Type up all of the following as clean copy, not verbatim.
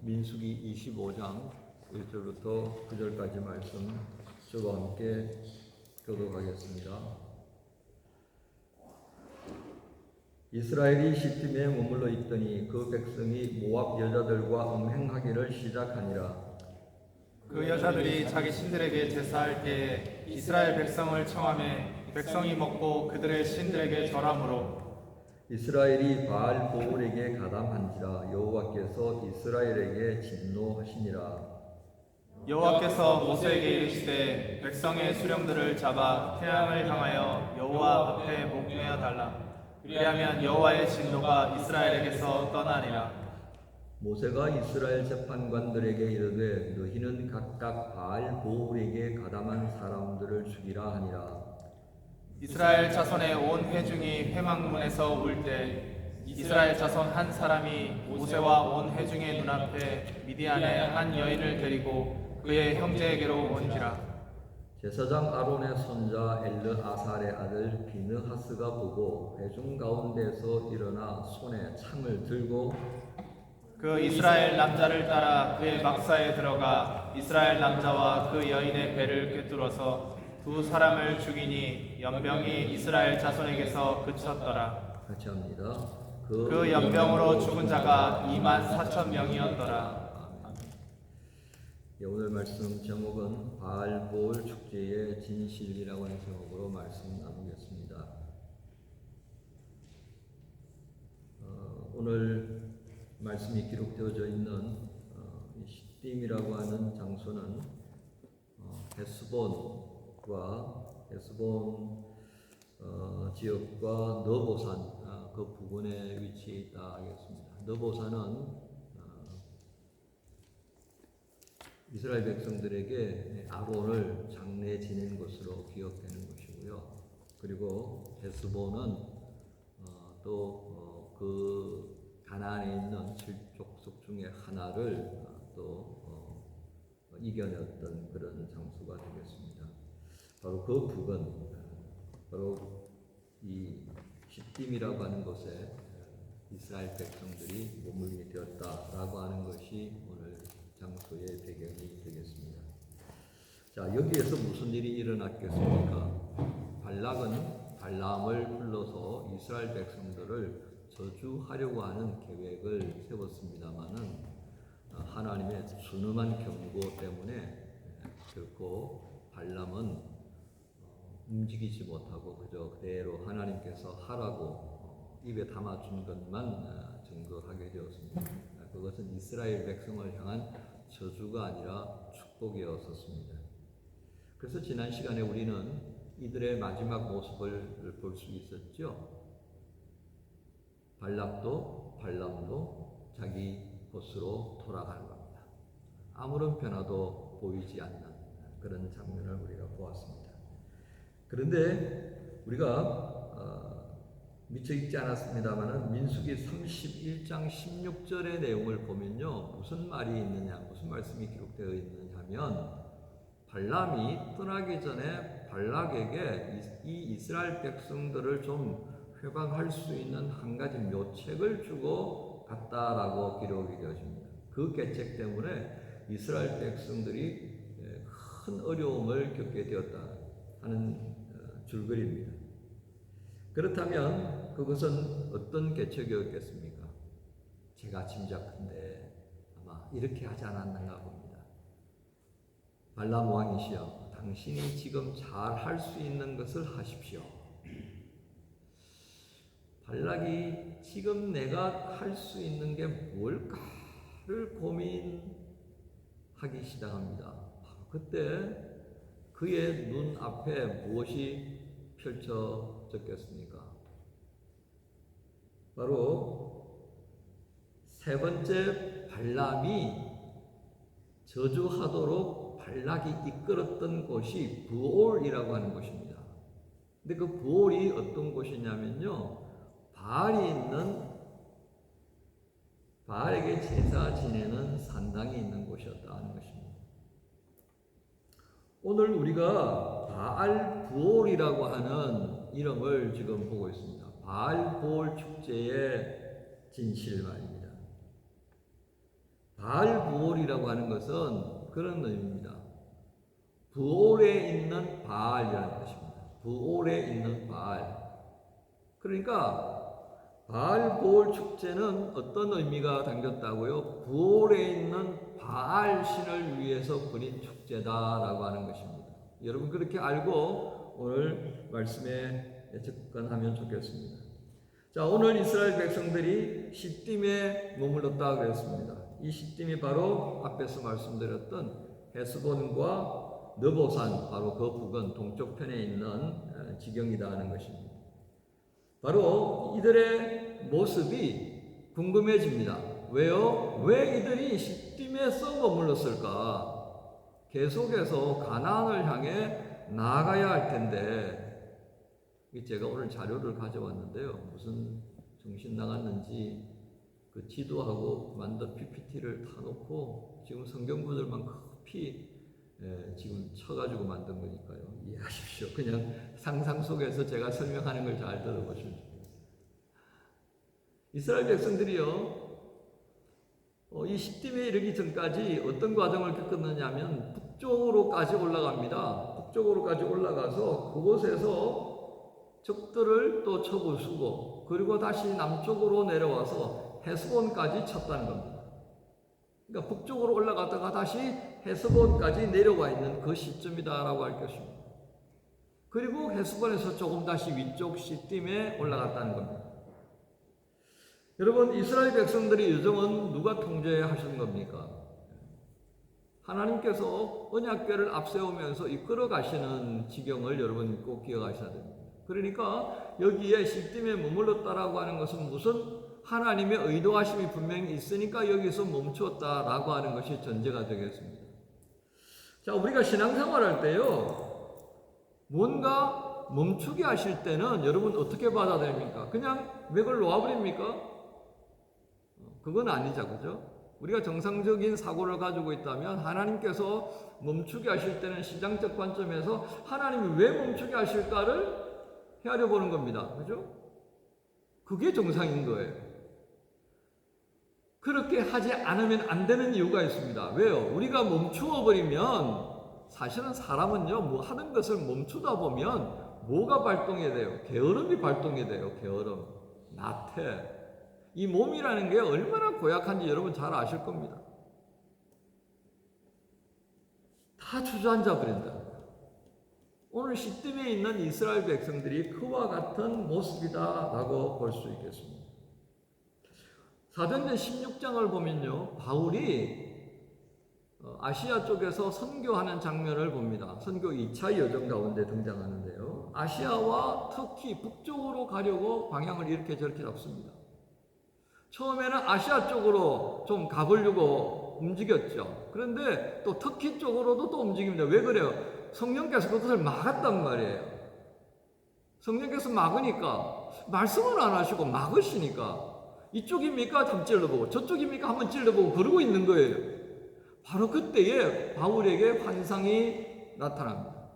민수기 25장 1절부터 9절까지 말씀 저와 함께 교독하겠습니다. 이스라엘이 시팀에 머물러 있더니 그 백성이 모압 여자들과 음행하기를 시작하니라. 그 여자들이 자기 신들에게 제사할 때에 이스라엘 백성을 청하매 백성이 먹고 그들의 신들에게 절하므로 이스라엘이 바알 보울에게 가담한지라. 여호와께서 이스라엘에게 진노하시니라. 여호와께서 모세에게 이르시되 백성의 수령들을 잡아 태양을 향하여 여호와 앞에 목매어 달라. 그리하면 여호와의 진노가 이스라엘에게서 떠나니라. 모세가 이스라엘 재판관들에게 이르되 너희는 각각 바알 보울에게 가담한 사람들을 죽이라 하니라. 이스라엘 자손의 온 회중이 회막문에서 울 때 이스라엘 자손 한 사람이 모세와 온 회중의 눈앞에 미디안의 한 여인을 데리고 그의 형제에게로 온지라. 제사장 아론의 손자 엘르아살의 아들 비느하스가 보고 회중 가운데서 일어나 손에 창을 들고 그 이스라엘 남자를 따라 그의 막사에 들어가 이스라엘 남자와 그 여인의 배를 꿰뚫어서 두 사람을 죽이니 연병이 이스라엘 자손에게서 그쳤더라. 같이 합니다. 그 연병으로 죽은 자가 24,000명이었더라. 오늘 말씀 제목은 바알 보울 축제의 진실이라고 하는 제목으로 말씀 나누겠습니다. 오늘 말씀이 기록되어져 있는 시딤이라고 하는 장소는 헤스본과 헤스본 지역과 너보산 그 부근에 위치해 있다 하겠습니다. 너보산은 이스라엘 백성들에게 아론을 장례 지낸 것으로 기억되는 것이고요. 그리고 헤스본은 또 그 가나안에 있는 7족속 중에 하나를 또 이겨냈던 그런 장소가 되겠습니다. 바로 그 부근, 바로 이 시딤이라고 하는 곳에 이스라엘 백성들이 머물게 되었다라고 하는 것이 오늘 장소의 배경이 되겠습니다. 자, 여기에서 무슨 일이 일어났겠습니까? 발락은 발람을 불러서 이스라엘 백성들을 저주하려고 하는 계획을 세웠습니다마는 하나님의 준엄한 경고 때문에 결코 발람은 움직이지 못하고 그저 그대로 하나님께서 하라고 입에 담아준 것만 증거하게 되었습니다. 그것은 이스라엘 백성을 향한 저주가 아니라 축복이었었습니다. 그래서 지난 시간에 우리는 이들의 마지막 모습을 볼 수 있었죠. 발락도 발람도 자기 곳으로 돌아가는 겁니다. 아무런 변화도 보이지 않는 그런 장면을 우리가 보았습니다. 그런데 우리가 미처 읽지 않았습니다만 민수기 31장 16절의 내용을 보면요, 무슨 말이 있느냐, 무슨 말씀이 기록되어 있느냐면 발람이 떠나기 전에 발락에게 이 이스라엘 백성들을 좀 회방할 수 있는 한 가지 묘책을 주고 갔다라고 기록이 되어집니다. 그 계책 때문에 이스라엘 백성들이 큰 어려움을 겪게 되었다 하는 줄거리입니다. 그렇다면 그것은 어떤 계책이었겠습니까? 제가 짐작한데 아마 이렇게 하지 않았는가 봅니다. 발람 왕이시여, 당신이 지금 잘 할 수 있는 것을 하십시오. 발락이 지금 내가 할 수 있는 게 뭘까를 고민하기 시작합니다. 그때 그의 눈 앞에 무엇이 펼쳐졌겠습니까? 바로 세 번째 발람이 저주하도록 발락이 이끌었던 곳이 브올이라고 하는 곳입니다. 근데 그 브올이 어떤 곳이냐면요, 바알이 있는, 바알에게 제사 지내는 산당이 있는 곳이었다 하는 것입니다. 오늘 우리가 바알 부올이라고 하는 이름을 지금 보고 있습니다. 바알 부올 축제의 진실 말입니다. 바알부올이라고 하는 것은 그런 의미입니다. 부올에 있는 바알이라는 것입니다. 부올에 있는 바알. 그러니까 바알부올 축제는 어떤 의미가 담겼다고요? 부올에 있는 바알 신을 위해서 부린 축제다라고 하는 것입니다. 여러분 그렇게 알고 오늘 말씀에 접근하면 좋겠습니다. 자, 오늘 이스라엘 백성들이 시딤에 머물렀다 그랬습니다. 이 시딤이 바로 앞에서 말씀드렸던 헤스본과 느보산, 바로 그 부근 동쪽 편에 있는 지경이다 하는 것입니다. 바로 이들의 모습이 궁금해집니다. 왜요? 왜 이들이 시딤에서 머물렀을까? 계속해서 가나안을 향해 나아가야 할 텐데, 제가 오늘 자료를 가져왔는데요. 무슨 정신 나갔는지 그 지도하고 만든 PPT를 다 놓고 지금 성경 구절만 커피 지금 쳐가지고 만든 거니까요. 이해하십시오. 그냥 상상 속에서 제가 설명하는 걸 잘 들어보시면 좋겠습니다. 이스라엘 백성들이요, 이 시딤에 이르기 전까지 어떤 과정을 겪었느냐면 북쪽으로까지 올라갑니다. 북쪽으로까지 올라가서 그곳에서 적들을 또 쳐부수고 그리고 다시 남쪽으로 내려와서 헤스본까지 쳤다는 겁니다. 그러니까 북쪽으로 올라갔다가 다시 헤스본까지 내려와 있는 그 시점이다라고 할 것입니다. 그리고 헤스본에서 조금 다시 위쪽 시딤에 올라갔다는 겁니다. 여러분, 이스라엘 백성들의 여정은 누가 통제하신 겁니까? 하나님께서 언약궤를 앞세우면서 이끌어 가시는 지경을 여러분 꼭 기억하셔야 됩니다. 그러니까 여기에 시딤에 머물렀다라고 하는 것은 무슨 하나님의 의도하심이 분명히 있으니까 여기서 멈추었다라고 하는 것이 전제가 되겠습니다. 자, 우리가 신앙생활 할 때요, 뭔가 멈추게 하실 때는 여러분 어떻게 받아들입니까? 그냥 맥을 놓아버립니까? 그건 아니죠, 그죠? 우리가 정상적인 사고를 가지고 있다면 하나님께서 멈추게 하실 때는 시장적 관점에서 하나님이 왜 멈추게 하실까를 헤아려 보는 겁니다. 그죠? 그게 정상인 거예요. 그렇게 하지 않으면 안 되는 이유가 있습니다. 왜요? 우리가 멈추어 버리면 사실은 사람은요, 뭐 하는 것을 멈추다 보면 뭐가 발동이 돼요? 게으름이 발동이 돼요. 게으름, 나태. 이 몸이라는 게 얼마나 고약한지 여러분 잘 아실 겁니다. 다 주저앉아 버린다. 오늘 시딤에 있는 이스라엘 백성들이 그와 같은 모습이다라고 볼 수 있겠습니다. 사도행전 16장을 보면요, 바울이 아시아 쪽에서 선교하는 장면을 봅니다. 선교 2차 여정 가운데 등장하는데요, 아시아와 터키 북쪽으로 가려고 방향을 이렇게 저렇게 잡습니다. 처음에는 아시아 쪽으로 좀 가보려고 움직였죠. 그런데 또 터키 쪽으로도 또 움직입니다. 왜 그래요? 성령께서 그것을 막았단 말이에요. 성령께서 막으니까, 말씀을 안 하시고 막으시니까, 이쪽입니까? 한번 찔러보고, 저쪽입니까? 한번 찔러보고 그러고 있는 거예요. 바로 그때에 바울에게 환상이 나타납니다.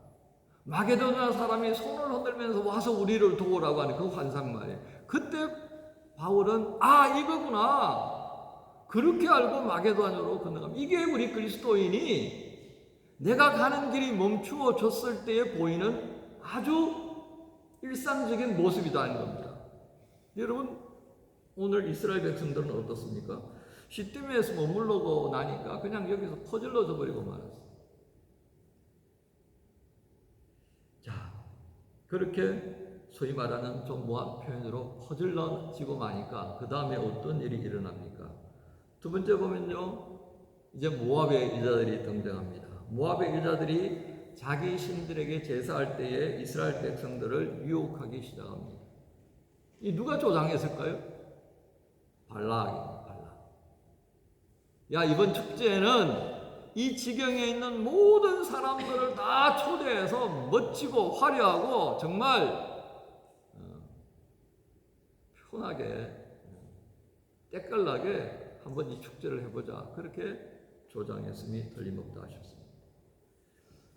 마게도냐 사람이 손을 흔들면서 와서 우리를 도우라고 하는 그 환상 말이에요. 그때 바울은 이거구나, 그렇게 알고 마게도냐로 건너갑니다. 이게 우리 그리스도인이 내가 가는 길이 멈추어졌을 때에 보이는 아주 일상적인 모습이라는 겁니다. 여러분, 오늘 이스라엘 백성들은 어떻습니까? 시딤에서 머물러고 나니까 그냥 여기서 퍼질러져 버리고 말았어요. 자, 그렇게 소위 말하는 좀 모한 표현으로 퍼질러지고 마니까 그 다음에 어떤 일이 일어납니까? 두 번째 보면요, 이제 모압의 여자들이 등장합니다. 모압의 여자들이 자기 신들에게 제사할 때에 이스라엘 백성들을 유혹하기 시작합니다. 이 누가 조장했을까요? 발락입니다. 발락. 야, 이번 축제에는 이 지경에 있는 모든 사람들을 다 초대해서 멋지고 화려하고 정말 편하게 때깔나게 한번 이 축제를 해보자, 그렇게 조장했음이 틀림없다 하셨습니다.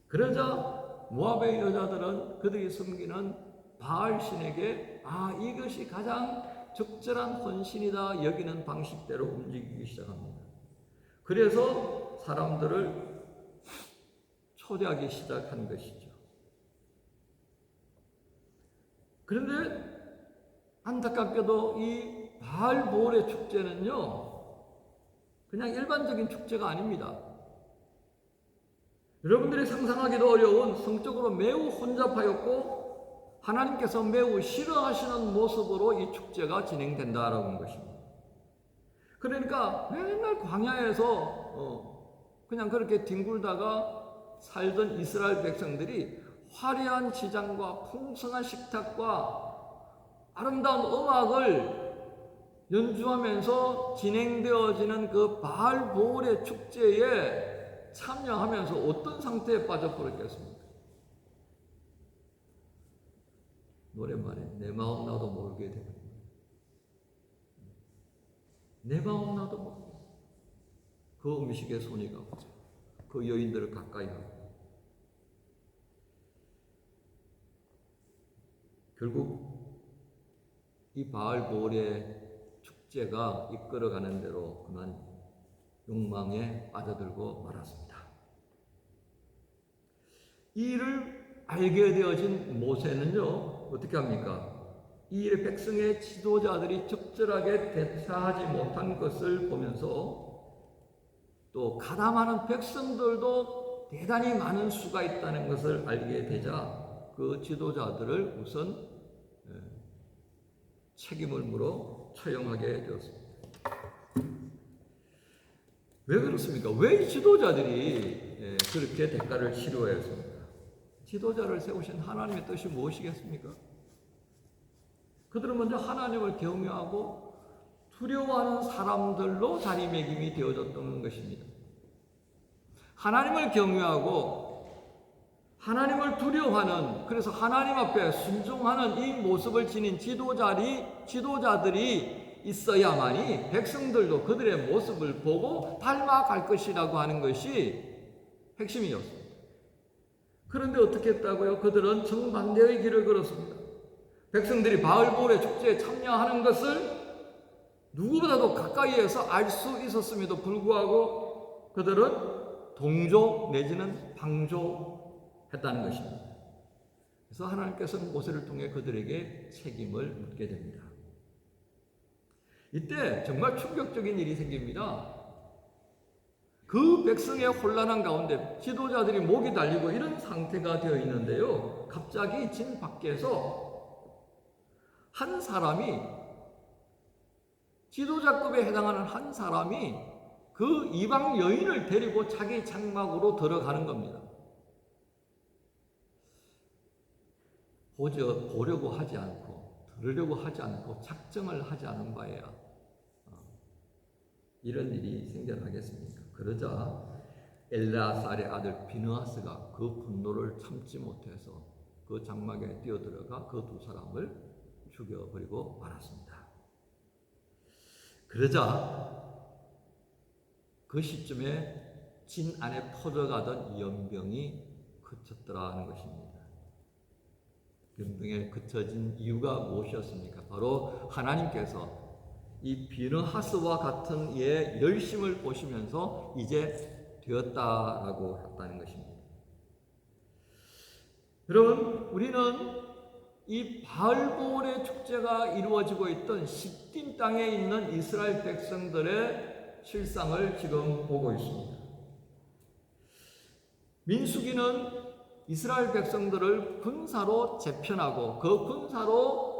그러자 모압의 여자들은 그들이 섬기는 바알 신에게 이것이 가장 적절한 헌신이다 여기는 방식대로 움직이기 시작합니다. 그래서 사람들을 초대하기 시작한 것이죠. 그런데 안타깝게도 이 바알 보울의 축제는요, 그냥 일반적인 축제가 아닙니다. 여러분들이 상상하기도 어려운 성적으로 매우 혼잡하였고 하나님께서 매우 싫어하시는 모습으로 이 축제가 진행된다라는 것입니다. 그러니까 맨날 광야에서 그냥 그렇게 뒹굴다가 살던 이스라엘 백성들이 화려한 지장과 풍성한 식탁과 아름다운 음악을 연주하면서 진행되어지는 그 바알 보울의 축제에 참여하면서 어떤 상태에 빠져버렸겠습니까? 노랫말에 내 마음 나도 모르게 되고, 내 마음 나도 모르게 그 음식에 손이 가고 그 여인들을 가까이 하고, 결국 이 바알 보울의 축제가 이끌어가는 대로 그만 욕망에 빠져들고 말았습니다. 이 일을 알게 되어진 모세는요, 어떻게 합니까? 이 일에 백성의 지도자들이 적절하게 대처하지 못한 것을 보면서 또 가담하는 백성들도 대단히 많은 수가 있다는 것을 알게 되자 그 지도자들을 우선 책임을 물어 처형하게 되었습니다. 왜 그렇습니까? 왜 이 지도자들이 그렇게 대가를 치러야 했습니까? 지도자를 세우신 하나님의 뜻이 무엇이겠습니까? 그들은 먼저 하나님을 경외하고 두려워하는 사람들로 자리매김이 되어졌던 것입니다. 하나님을 경외하고 하나님을 두려워하는, 그래서 하나님 앞에 순종하는 이 모습을 지닌 지도자들이 있어야만이 백성들도 그들의 모습을 보고 닮아갈 것이라고 하는 것이 핵심이었습니다. 그런데 어떻게 했다고요? 그들은 정반대의 길을 걸었습니다. 백성들이 바알 보울의 축제에 참여하는 것을 누구보다도 가까이에서 알 수 있었음에도 불구하고 그들은 동조 내지는 방조했다는 것입니다. 그래서 하나님께서는 모세를 통해 그들에게 책임을 묻게 됩니다. 이때 정말 충격적인 일이 생깁니다. 그 백성의 혼란한 가운데 지도자들이 목이 달리고 이런 상태가 되어 있는데요, 갑자기 진 밖에서 한 사람이, 지도자급에 해당하는 한 사람이 그 이방 여인을 데리고 자기 장막으로 들어가는 겁니다. 보려고 하지 않고 들으려고 하지 않고 작정을 하지 않은 바에야 이런 일이 생겨나겠습니까? 그러자 엘레아살의 아들 비느하스가 그 분노를 참지 못해서 그 장막에 뛰어들어가 그 두 사람을 죽여버리고 말았습니다. 그러자 그 시점에 진 안에 퍼져가던 연병이 그쳤더라는 것입니다. 연병에 그쳐진 이유가 무엇이었습니까? 바로 하나님께서 이 비느하스와 같은 이의 열심을 보시면서 이제 되었다라고 했다는 것입니다. 여러분, 우리는 이 바알 보울의 축제가 이루어지고 있던 시딤 땅에 있는 이스라엘 백성들의 실상을 지금 보고 있습니다. 민수기는 이스라엘 백성들을 군사로 재편하고 그 군사로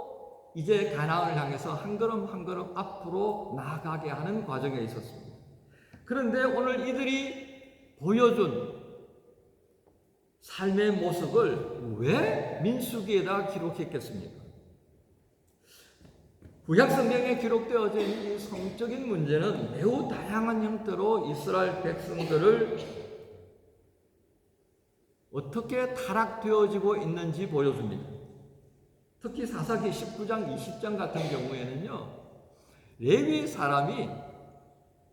이제 가나안을 향해서 한 걸음 한 걸음 앞으로 나아가게 하는 과정에 있었습니다. 그런데 오늘 이들이 보여준 삶의 모습을 왜 민수기에다 기록했겠습니까? 구약 성경에 기록되어진 이 성적인 문제는 매우 다양한 형태로 이스라엘 백성들을 어떻게 타락되어지고 있는지 보여줍니다. 특히 사사기 19장, 20장 같은 경우에는요, 레위 사람이,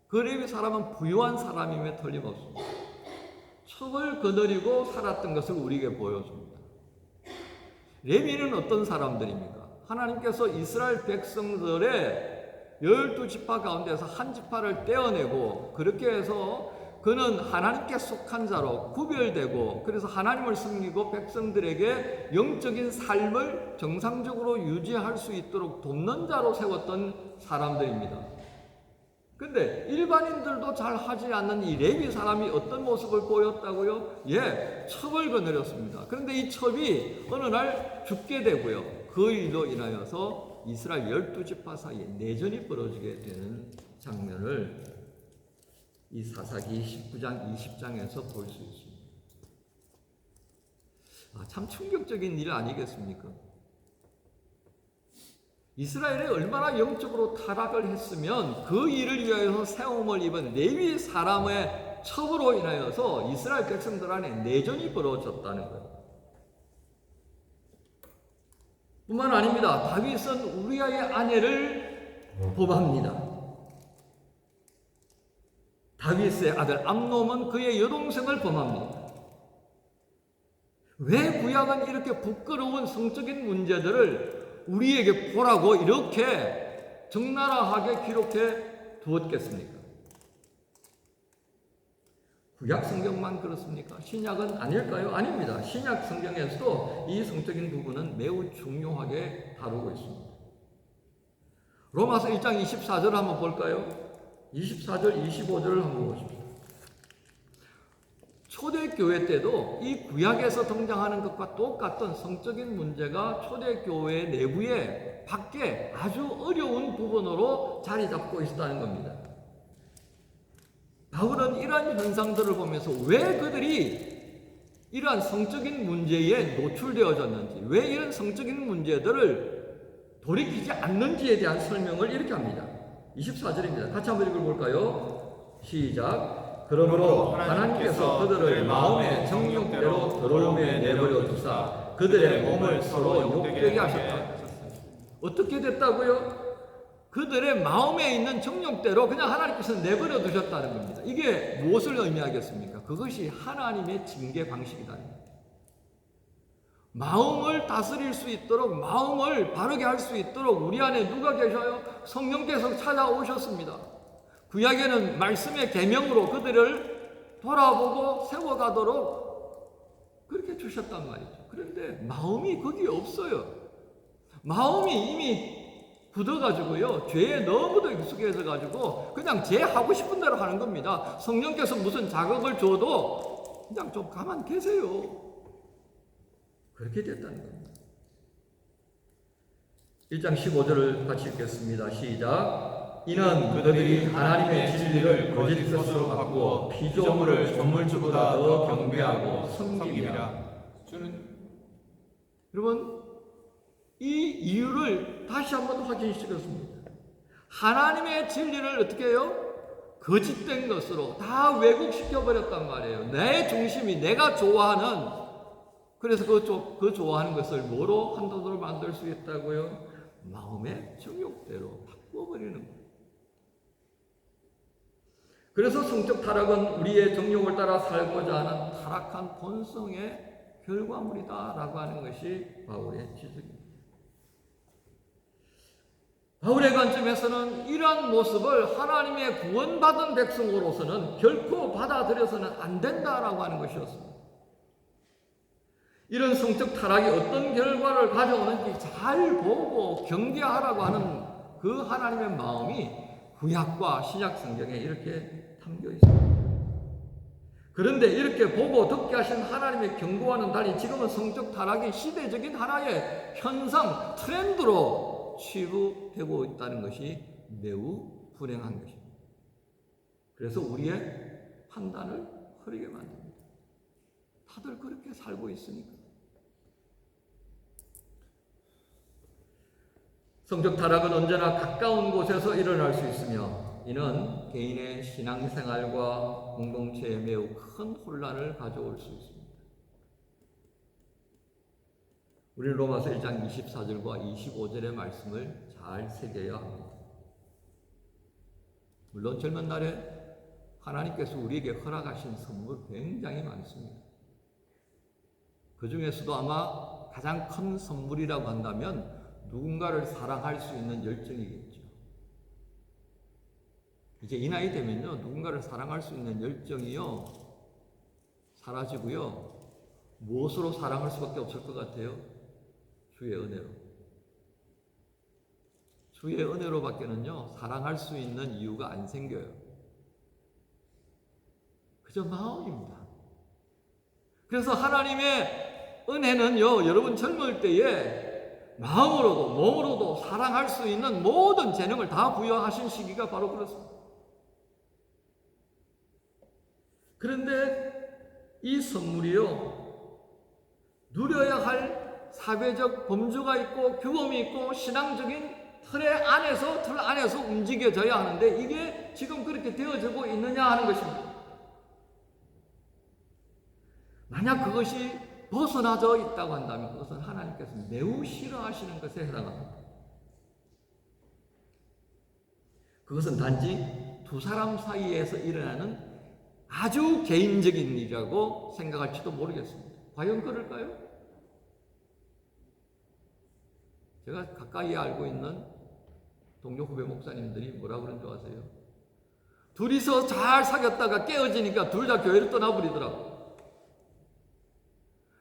그 레위 사람은 부유한 사람임에 틀림없습니다. 척을 거느리고 살았던 것을 우리에게 보여줍니다. 레위는 어떤 사람들입니까? 하나님께서 이스라엘 백성들의 12지파 가운데서 한 지파를 떼어내고 그렇게 해서 그는 하나님께 속한 자로 구별되고 그래서 하나님을 섬기고 백성들에게 영적인 삶을 정상적으로 유지할 수 있도록 돕는 자로 세웠던 사람들입니다. 근데 일반인들도 잘 하지 않는 이 레위 사람이 어떤 모습을 보였다고요? 첩을 거느렸습니다. 그런데 이 첩이 어느 날 죽게 되고요. 그 일로 인하여서 이스라엘 12지파 사이에 내전이 벌어지게 되는 장면을 이 사사기 19장, 20장에서 볼 수 있습니다. 참 충격적인 일 아니겠습니까? 이스라엘이 얼마나 영적으로 타락을 했으면 그 일을 위하여서 세움을 입은 레위 사람의 첩으로 인하여서 이스라엘 백성들 안에 내전이 벌어졌다는 거예요. 뿐만 아닙니다. 다윗은 우리아의 아내를 범합니다. 다윗의 아들 암논은 그의 여동생을 범합니다. 왜 구약은 이렇게 부끄러운 성적인 문제들을 우리에게 보라고 이렇게 적나라하게 기록해 두었겠습니까? 구약 성경만 그렇습니까? 신약은 아닐까요? 아닙니다. 신약 성경에서도 이 성적인 부분은 매우 중요하게 다루고 있습니다. 로마서 1장 24절 한번 볼까요? 24절, 25절을 한번 보십시오. 초대교회 때도 이 구약에서 등장하는 것과 똑같은 성적인 문제가 초대교회 내부에 밖에 아주 어려운 부분으로 자리 잡고 있었다는 겁니다. 바울은 이러한 현상들을 보면서 왜 그들이 이러한 성적인 문제에 노출되어졌는지, 왜 이런 성적인 문제들을 돌이키지 않는지에 대한 설명을 이렇게 합니다. 24절입니다. 같이 한번 읽어볼까요? 시작. 그러므로 하나님께서 그들을 마음의 정욕대로 더러움에 내버려 두사 그들의 몸을 서로 욕되게 하셨다. 어떻게 됐다고요? 그들의 마음에 있는 정욕대로 그냥 하나님께서 내버려 두셨다는 겁니다. 이게 무엇을 의미하겠습니까? 그것이 하나님의 징계 방식이다. 마음을 다스릴 수 있도록, 마음을 바르게 할 수 있도록 우리 안에 누가 계셔요? 성령께서 찾아오셨습니다. 구약에는 말씀의 계명으로 그들을 돌아보고 세워가도록 그렇게 주셨단 말이죠. 그런데 마음이 거기에 없어요. 마음이 이미 굳어가지고요, 죄에 너무도 익숙해져가지고 그냥 제 하고 싶은 대로 하는 겁니다. 성령께서 무슨 자극을 줘도 그냥 좀 가만 계세요. 그렇게 됐다는 겁니다. 1장 15절을 같이 읽겠습니다. 시작. 이는 그들이 하나님의 진리를 거짓 것으로 바꾸어 피조물을 조물주보다 더 경배하고 섬김이라. 여러분, 이 이유를 다시 한번 확인시켰습니다. 하나님의 진리를 어떻게 해요? 거짓된 것으로 다 왜곡시켜버렸단 말이에요. 내 중심이 내가 좋아하는, 그래서 그 좋아하는 것을 뭐로 한돈으로 만들 수 있다고요? 마음의 정욕대로 바꿔버리는 거예요. 그래서 성적 타락은 우리의 정욕을 따라 살고자 하는 타락한 본성의 결과물이다라고 하는 것이 바울의 지적입니다. 바울의 관점에서는 이러한 모습을 하나님의 구원받은 백성으로서는 결코 받아들여서는 안 된다라고 하는 것이었습니다. 이런 성적 타락이 어떤 결과를 가져오는지 잘 보고 경계하라고 하는 그 하나님의 마음이 구약과 신약 성경에 이렇게 담겨 있습니다. 그런데 이렇게 보고 듣게 하신 하나님의 경고와는 달리 지금은 성적 타락이 시대적인 하나의 현상, 트렌드로 취급되고 있다는 것이 매우 불행한 것입니다. 그래서 우리의 판단을 흐리게 만듭니다. 다들 그렇게 살고 있으니까. 성적 타락은 언제나 가까운 곳에서 일어날 수 있으며 이는 개인의 신앙생활과 공동체에 매우 큰 혼란을 가져올 수 있습니다. 우리 로마서 1장 24절과 25절의 말씀을 잘 새겨야 합니다. 물론 젊은 날에 하나님께서 우리에게 허락하신 선물 굉장히 많습니다. 그 중에서도 아마 가장 큰 선물이라고 한다면 누군가를 사랑할 수 있는 열정이겠죠. 이제 이 나이 되면요, 누군가를 사랑할 수 있는 열정이요, 사라지고요, 무엇으로 사랑할 수밖에 없을 것 같아요? 주의 은혜로. 주의 은혜로밖에는요, 사랑할 수 있는 이유가 안 생겨요. 그저 마음입니다. 그래서 하나님의 은혜는요, 여러분 젊을 때에 마음으로도 몸으로도 사랑할 수 있는 모든 재능을 다 부여하신 시기가 바로 그렇습니다. 그런데 이 선물이요, 누려야 할 사회적 범주가 있고 규범이 있고 신앙적인 틀 안에서 움직여져야 하는데 이게 지금 그렇게 되어지고 있느냐 하는 것입니다. 만약 그것이 벗어나져 있다고 한다면 그것은 하나님께서 매우 싫어하시는 것에 해당합니다. 그것은 단지 두 사람 사이에서 일어나는 아주 개인적인 일이라고 생각할지도 모르겠습니다. 과연 그럴까요? 제가 가까이 알고 있는 동료 후배 목사님들이 뭐라 그런 줄 아세요? 둘이서 잘 사귀었다가 깨어지니까 둘 다 교회를 떠나버리더라고요.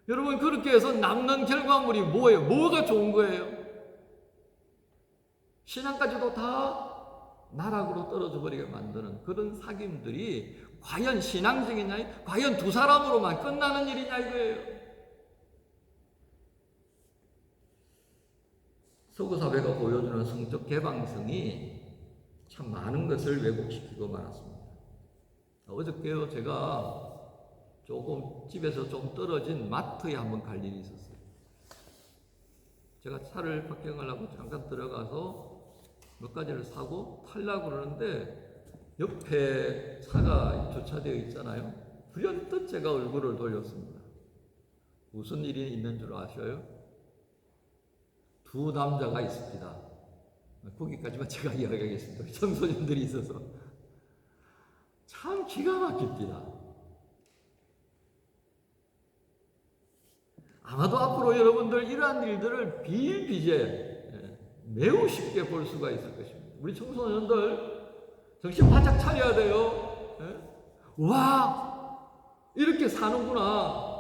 여러분, 그렇게 해서 남는 결과물이 뭐예요? 뭐가 좋은 거예요? 신앙까지도 다 나락으로 떨어져 버리게 만드는 그런 사귐들이 과연 신앙적이냐? 과연 두 사람으로만 끝나는 일이냐 이거예요. 서구 사회가 보여주는 성적 개방성이 참 많은 것을 왜곡시키고 말았습니다. 어저께요, 제가 조금 집에서 좀 떨어진 마트에 한번 갈 일이 있었어요. 제가 차를 파킹하려고 잠깐 들어가서 몇 가지를 사고 타려고 그러는데 옆에 차가 주차되어 있잖아요. 불현듯 제가 얼굴을 돌렸습니다. 무슨 일이 있는 줄 아셔요? 두 남자가 있습니다. 거기까지만 제가 이야기하겠습니다. 청소년들이 있어서 참 기가 막힙니다. 아마도 앞으로 여러분들 이러한 일들을 비일비재 매우 쉽게 볼 수가 있을 것입니다. 우리 청소년들 정신 바짝 차려야 돼요. 와, 이렇게 사는구나.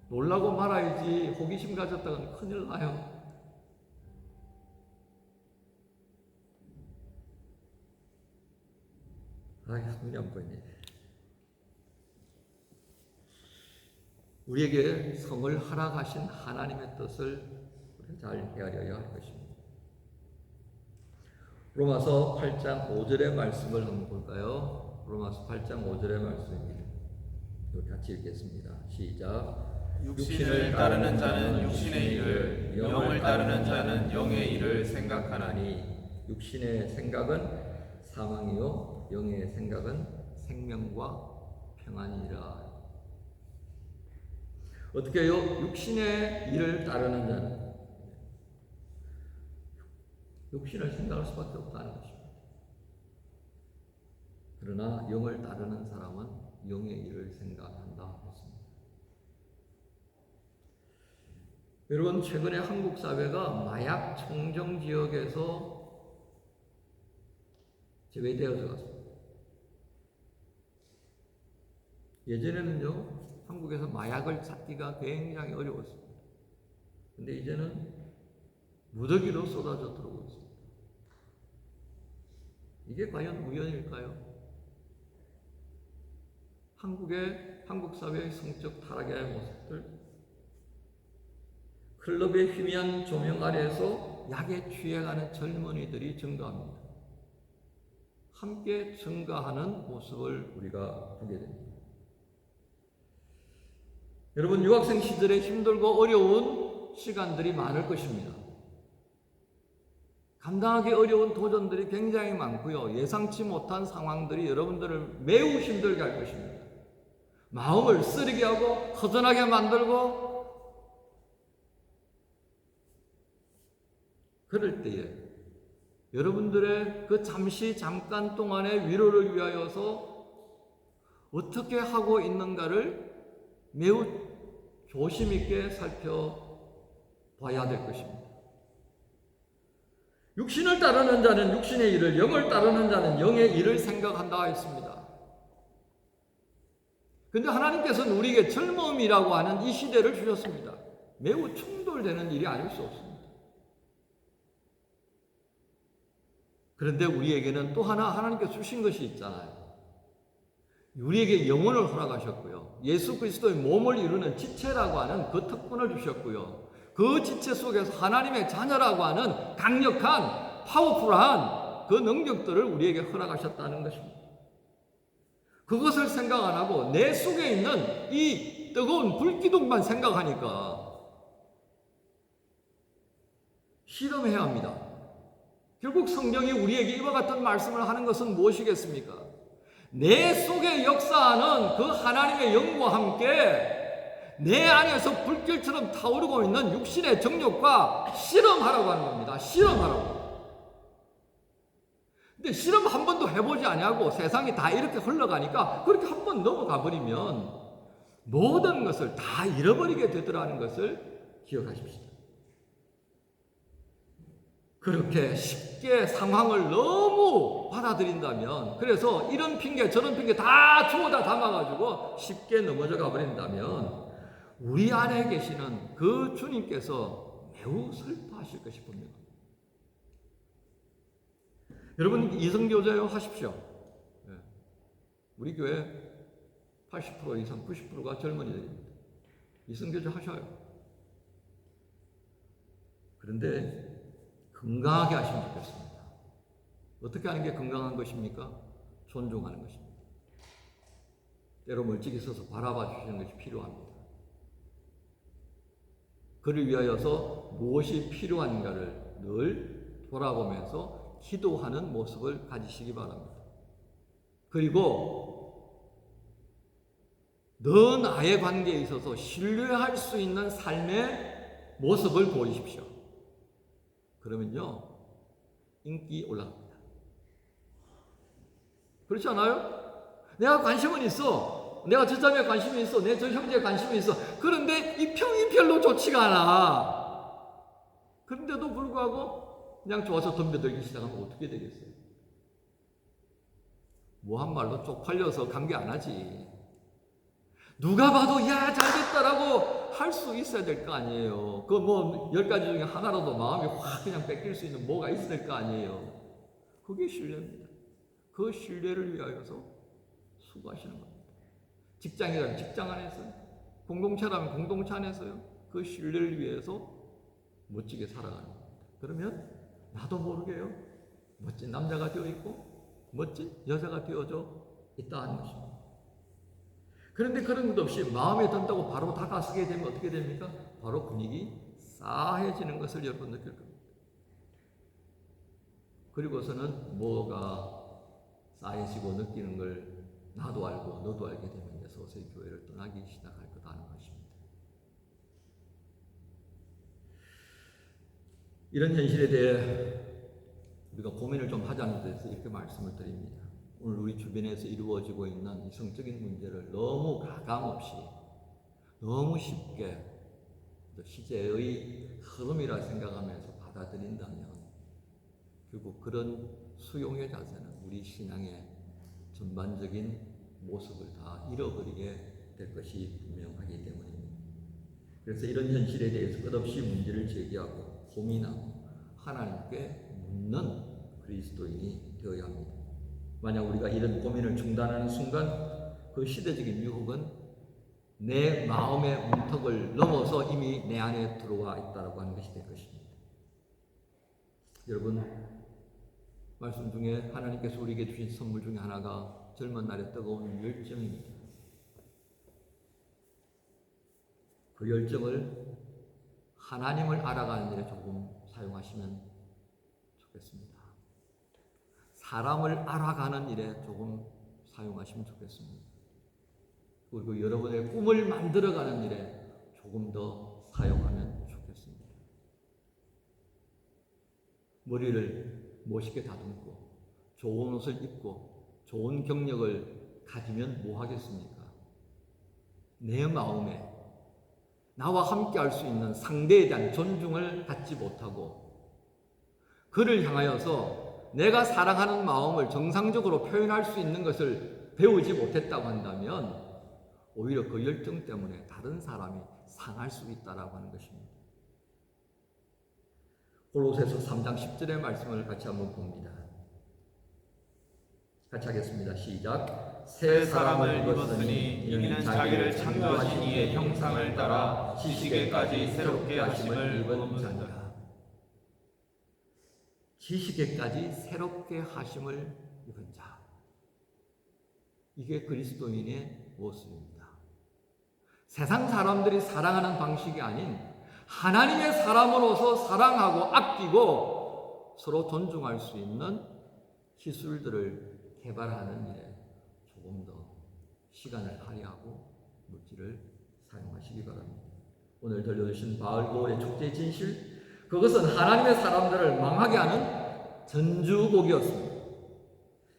놀라고 말아야지. 호기심 가졌다가는 큰일 나요. 눈이 안 보이네. 우리에게 성을 허락하신 하나님의 뜻을 잘 헤아려야 할 것입니다. 로마서 8장 5절의 말씀을 한번 볼까요? 로마서 8장 5절의 말씀입니다. 같이 읽겠습니다. 시작. 육신을 따르는 자는 육신의 일을, 영을 따르는 자는 영의 일을 생각하나니 육신의 생각은 사망이요 영의 생각은 생명과 평안이라. 어떻게 해요? 육신의 일을 따르는 자는 육신을 생각할 수밖에 없다는 것입니다. 그러나 영을 따르는 사람은 영의 일을 생각한다 했습니다. 여러분, 최근에 한국 사회가 마약 청정 지역에서 제외되어져 갔습니다. 예전에는요, 한국에서 마약을 찾기가 굉장히 어려웠습니다. 근데 이제는 무더기로 쏟아져 들어오고 있습니다. 이게 과연 우연일까요? 한국 사회의 성적 타락의 모습들, 클럽의 희미한 조명 아래에서 약에 취해가는 젊은이들이 증가합니다. 함께 증가하는 모습을 우리가 보게 됩니다. 여러분, 유학생 시절에 힘들고 어려운 시간들이 많을 것입니다. 감당하기 어려운 도전들이 굉장히 많고요. 예상치 못한 상황들이 여러분들을 매우 힘들게 할 것입니다. 마음을 쓰리게 하고 허전하게 만들고, 그럴 때에 여러분들의 그 잠깐 동안의 위로를 위하여서 어떻게 하고 있는가를 매우 조심 있게 살펴봐야 될 것입니다. 육신을 따르는 자는 육신의 일을, 영을 따르는 자는 영의 일을 생각한다 했습니다. 그런데 하나님께서는 우리에게 젊음이라고 하는 이 시대를 주셨습니다. 매우 충돌되는 일이 아닐 수 없습니다. 그런데 우리에게는 또 하나 하나님께서 주신 것이 있잖아요. 우리에게 영혼을 허락하셨고요. 예수 그리스도의 몸을 이루는 지체라고 하는 그 특권을 주셨고요. 그 지체 속에서 하나님의 자녀라고 하는 강력한 파워풀한 그 능력들을 우리에게 허락하셨다는 것입니다. 그것을 생각 안 하고 내 속에 있는 이 뜨거운 불기둥만 생각하니까 실험해야 합니다. 결국 성경이 우리에게 이와 같은 말씀을 하는 것은 무엇이겠습니까? 내 속에 역사하는 그 하나님의 영과 함께 내 안에서 불길처럼 타오르고 있는 육신의 정욕과 실험하라고 하는 겁니다. 실험하라고. 근데 실험 한 번도 해보지 아니하고 세상이 다 이렇게 흘러가니까 그렇게 한 번 넘어가 버리면 모든 것을 다 잃어버리게 되더라는 것을 기억하십시오. 그렇게 쉽게 상황을 너무 받아들인다면, 그래서 이런 핑계 저런 핑계 다 주워다 담아가지고 쉽게 넘어져 가버린다면 우리 안에 계시는 그 주님께서 매우 슬퍼하실 것이 분명합니다. 여러분 이성교제요 하십시오. 우리 교회 80% 이상 90%가 젊은이들입니다. 이성교제 하셔요. 그런데 건강하게 하시면 좋겠습니다. 어떻게 하는 게 건강한 것입니까? 존중하는 것입니다. 때로 멀찍이 서서 바라봐 주시는 것이 필요합니다. 그를 위하여서 무엇이 필요한가를 늘 돌아보면서 기도하는 모습을 가지시기 바랍니다. 그리고 너 나의 관계에 있어서 신뢰할 수 있는 삶의 모습을 보이십시오. 그러면요, 인기 올라갑니다. 그렇지 않아요? 내가 관심은 있어. 내가 저 자매에 관심이 있어. 내 저 형제에 관심이 있어. 그런데 이 평이 별로 좋지가 않아. 그런데도 불구하고 그냥 좋아서 덤벼들기 시작하면 어떻게 되겠어요? 뭐 한 말로 쪽팔려서 관계 안 하지. 누가 봐도 야 잘됐다라고 할 수 있어야 될 거 아니에요. 그 뭐 10가지 중에 하나라도 마음이 확 그냥 뺏길 수 있는 뭐가 있어야 될 거 아니에요. 그게 신뢰입니다. 그 신뢰를 위하여서 수고하시는 겁니다. 직장이라면 직장 안에서요. 공동체라면 공동체 안에서요. 그 신뢰를 위해서 멋지게 살아가는 겁니다. 그러면 나도 모르게요. 멋진 남자가 되어 있고 멋진 여자가 되어져 있다 하는 것입니다. 그런데 그런 것 없이 마음에 든다고 바로 다가서게 되면 어떻게 됩니까? 바로 분위기 싸해지는 것을 여러분 느낄 겁니다. 그리고서는 뭐가 싸해지고 느끼는 걸 나도 알고 너도 알게 되면 이제 서서히 교회를 떠나기 시작할 거다는 것입니다. 이런 현실에 대해 우리가 고민을 좀 하자는 데서 이렇게 말씀을 드립니다. 오늘 우리 주변에서 이루어지고 있는 이 성적인 문제를 너무 가감없이 너무 쉽게 시제의 흐름이라 생각하면서 받아들인다면 결국 그런 수용의 자세는 우리 신앙의 전반적인 모습을 다 잃어버리게 될 것이 분명하기 때문입니다. 그래서 이런 현실에 대해서 끝없이 문제를 제기하고 고민하고 하나님께 묻는 그리스도인이 되어야 합니다. 만약 우리가 이런 고민을 중단하는 순간 그 시대적인 유혹은 내 마음의 문턱을 넘어서 이미 내 안에 들어와 있다고 하는 것이 될 것입니다. 여러분, 말씀 중에 하나님께서 우리에게 주신 선물 중에 하나가 젊은 날의 뜨거운 열정입니다. 그 열정을 하나님을 알아가는 일에 조금 사용하시면 좋겠습니다. 사람을 알아가는 일에 조금 사용하시면 좋겠습니다. 그리고 여러분의 꿈을 만들어가는 일에 조금 더 사용하면 좋겠습니다. 머리를 멋있게 다듬고 좋은 옷을 입고 좋은 경력을 가지면 뭐 하겠습니까? 내 마음에 나와 함께 할 수 있는 상대에 대한 존중을 갖지 못하고 그를 향하여서 내가 사랑하는 마음을 정상적으로 표현할 수 있는 것을 배우지 못했다고 한다면 오히려 그 열정 때문에 다른 사람이 상할 수 있다라고 하는 것입니다. 골로새서 3장 10절의 말씀을 같이 한번 봅니다. 같이 하겠습니다. 시작. 새 사람을 입었으니 이는 자기를 창조하신 이의 형상을 따라 지식에까지 새롭게 하심을 입은 자니라. 지식에까지 새롭게 하심을 입은 자. 이게 그리스도인의 모습입니다. 세상 사람들이 사랑하는 방식이 아닌 하나님의 사람으로서 사랑하고 아끼고 서로 존중할 수 있는 기술들을 개발하는 일에 조금 더 시간을 할애하고 물질을 사용하시기 바랍니다. 오늘 들려주신 바알보의 축제의 진실, 그것은 하나님의 사람들을 망하게 하는 전주곡이었습니다.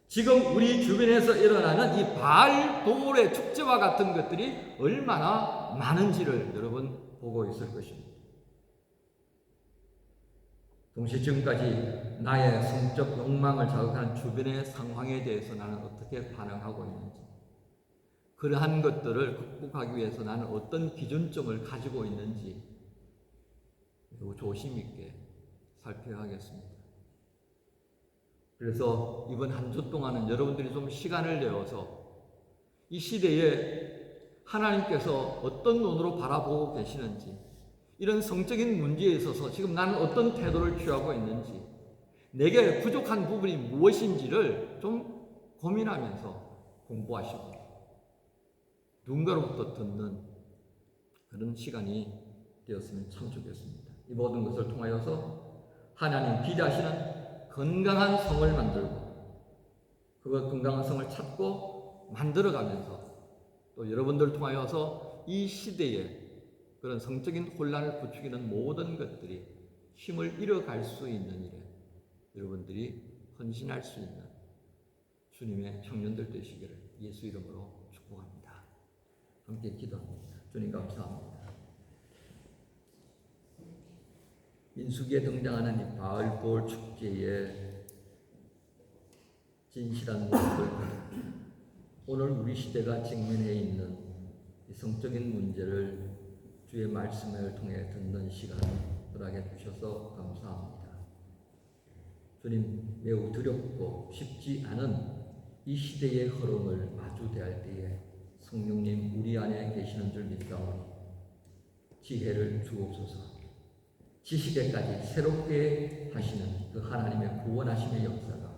지금 우리 주변에서 일어나는 이 바알볼의 축제와 같은 것들이 얼마나 많은지를 여러분 보고 있을 것입니다. 동시에 지금까지 나의 성적 욕망을 자극하는 주변의 상황에 대해서 나는 어떻게 반응하고 있는지, 그러한 것들을 극복하기 위해서 나는 어떤 기준점을 가지고 있는지 조심 있게 살펴야 하겠습니다. 그래서 이번 한 주 동안은 여러분들이 좀 시간을 내어서 이 시대에 하나님께서 어떤 눈으로 바라보고 계시는지, 이런 성적인 문제에 있어서 지금 나는 어떤 태도를 취하고 있는지, 내게 부족한 부분이 무엇인지를 좀 고민하면서 공부하시고 누군가로부터 듣는 그런 시간이 되었으면 참 좋겠습니다. 이 모든 것을 통하여서 하나님 기대하시는 건강한 성을 만들고 그 건강한 성을 찾고 만들어가면서 또 여러분들 통하여서 이 시대에 그런 성적인 혼란을 부추기는 모든 것들이 힘을 잃어갈 수 있는 일에 여러분들이 헌신할 수 있는 주님의 청년들 되시기를 예수 이름으로 축복합니다. 함께 기도합니다. 주님 감사합니다. 민수기에 등장하는 이 바알볼 축제의 진실한 모습을 오늘 우리 시대가 직면해 있는 이 성적인 문제를 주의 말씀을 통해 듣는 시간을 허락해 주셔서 감사합니다. 주님, 매우 두렵고 쉽지 않은 이 시대의 흐름을 마주대할 때에 성령님 우리 안에 계시는 줄 믿사오니 지혜를 주옵소서. 지식에까지 새롭게 하시는 그 하나님의 구원하심의 역사가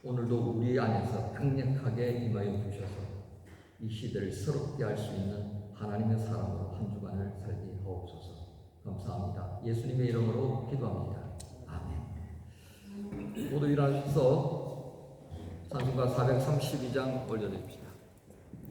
오늘도 우리 안에서 강력하게 임하여 주셔서 이 시대를 새롭게 할 수 있는 하나님의 사람으로 한 주간을 살게 하옵소서. 감사합니다. 예수님의 이름으로 기도합니다. 아멘. 모두 일어나셔서 찬송가 432장 올려드립시다.